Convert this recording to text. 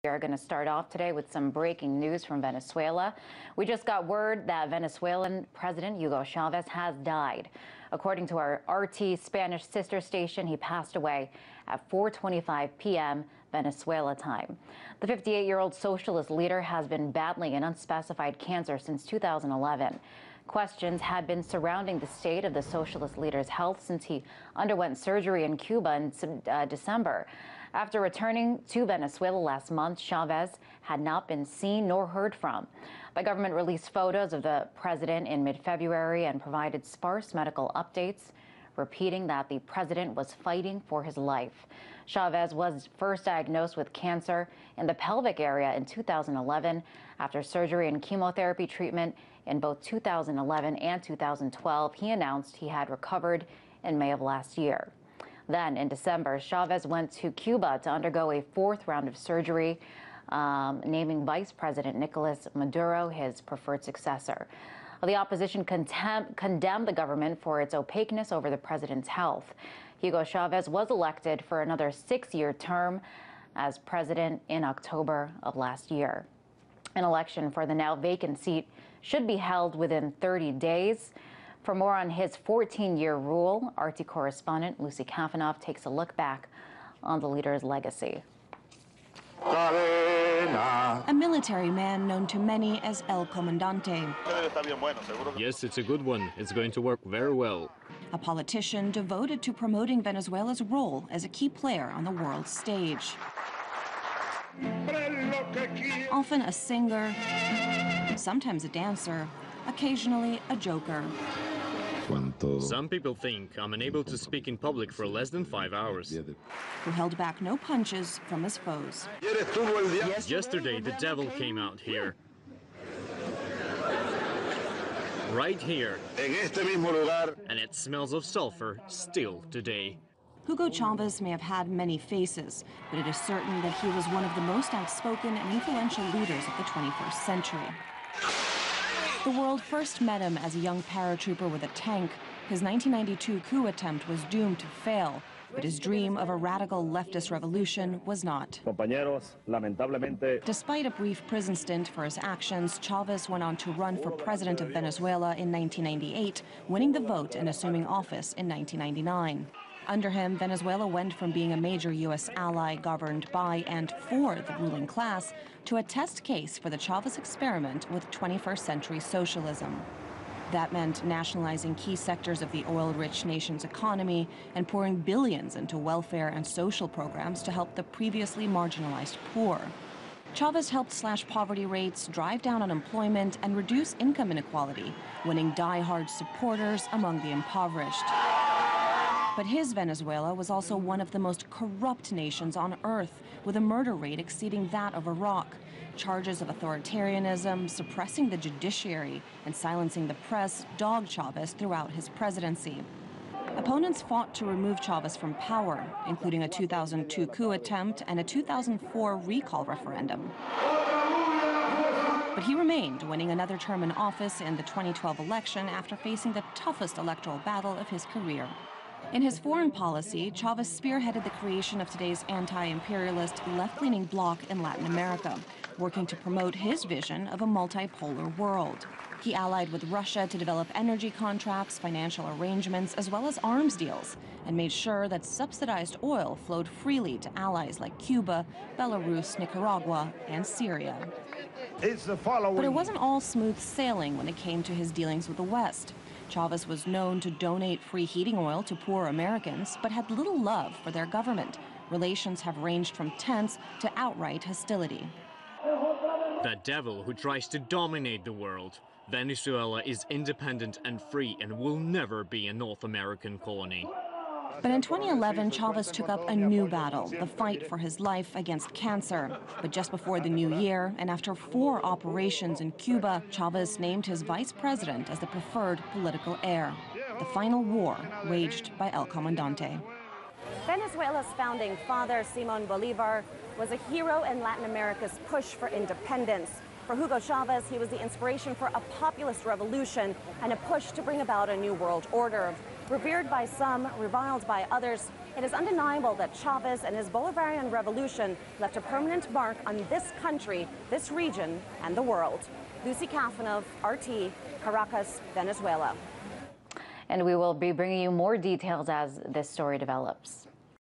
We are going to start off today with some breaking news from Venezuela. We just got word that Venezuelan President Hugo Chavez has died. According to our RT Spanish sister station, he passed away at 4:25 p.m. Venezuela time. The 58-year-old socialist leader has been battling an unspecified cancer since 2011. Questions had been surrounding the state of the socialist leader's health since he underwent surgery in Cuba in December. After returning to Venezuela last month, Chavez had not been seen nor heard from. The government released photos of the president in mid-February and provided sparse medical updates, repeating that the president was fighting for his life. Chavez was first diagnosed with cancer in the pelvic area in 2011 after surgery and chemotherapy treatment in both 2011 and 2012. He announced he had recovered in May of last year. Then, in December, Chavez went to Cuba to undergo a fourth round of surgery, naming Vice President Nicolas Maduro his preferred successor. The opposition condemned the government for its opaqueness over the president's health. Hugo Chavez was elected for another 6-year term as president in October of last year. An election for the now vacant seat should be held within 30 days. For more on his 14-year rule, RT correspondent Lucy Kafanov takes a look back on the leader's legacy. A military man known to many as El Comandante. Yes, it's a good one. It's going to work very well. A politician devoted to promoting Venezuela's role as a key player on the world stage. Often a singer, sometimes a dancer, occasionally a joker. Some people think I'm unable to speak in public for less than 5 hours. Who held back no punches from his foes. Yesterday, the devil came out here. Right here. And it smells of sulfur still today. Hugo Chavez may have had many faces, but it is certain that he was one of the most outspoken and influential leaders of the 21st century. The world first met him as a young paratrooper with a tank. His 1992 coup attempt was doomed to fail, but his dream of a radical leftist revolution was not. Despite a brief prison stint for his actions, Chavez went on to run for president of Venezuela in 1998, winning the vote and assuming office in 1999. Under him, Venezuela went from being a major U.S. ally governed by and for the ruling class to a test case for the Chavez experiment with 21st century socialism. That meant nationalizing key sectors of the oil-rich nation's economy and pouring billions into welfare and social programs to help the previously marginalized poor. Chavez helped slash poverty rates, drive down unemployment, and reduce income inequality, winning die-hard supporters among the impoverished. But his Venezuela was also one of the most corrupt nations on earth, with a murder rate exceeding that of Iraq. Charges of authoritarianism, suppressing the judiciary, and silencing the press dogged Chavez throughout his presidency. Opponents fought to remove Chavez from power, including a 2002 coup attempt and a 2004 recall referendum. But he remained, winning another term in office in the 2012 election after facing the toughest electoral battle of his career. In his foreign policy, Chavez spearheaded the creation of today's anti-imperialist left-leaning bloc in Latin America, working to promote his vision of a multipolar world. He allied with Russia to develop energy contracts, financial arrangements, as well as arms deals, and made sure that subsidized oil flowed freely to allies like Cuba, Belarus, Nicaragua, and Syria. But it wasn't all smooth sailing when it came to his dealings with the West. Chavez was known to donate free heating oil to poor Americans, but had little love for their government. Relations have ranged from tense to outright hostility. The devil who tries to dominate the world. Venezuela is independent and free and will never be a North American colony. But in 2011, Chavez took up a new battle, the fight for his life against cancer. But just before the new year, and after 4 operations in Cuba, Chavez named his vice president as the preferred political heir. The final war waged by El Comandante. Venezuela's founding father, Simón Bolívar, was a hero in Latin America's push for independence. For Hugo Chavez, he was the inspiration for a populist revolution and a push to bring about a new world order of Revered by some, reviled by others, it is undeniable that Chavez and his Bolivarian revolution left a permanent mark on this country, this region, and the world. Lucy Kafanov, RT, Caracas, Venezuela. And we will be bringing you more details as this story develops.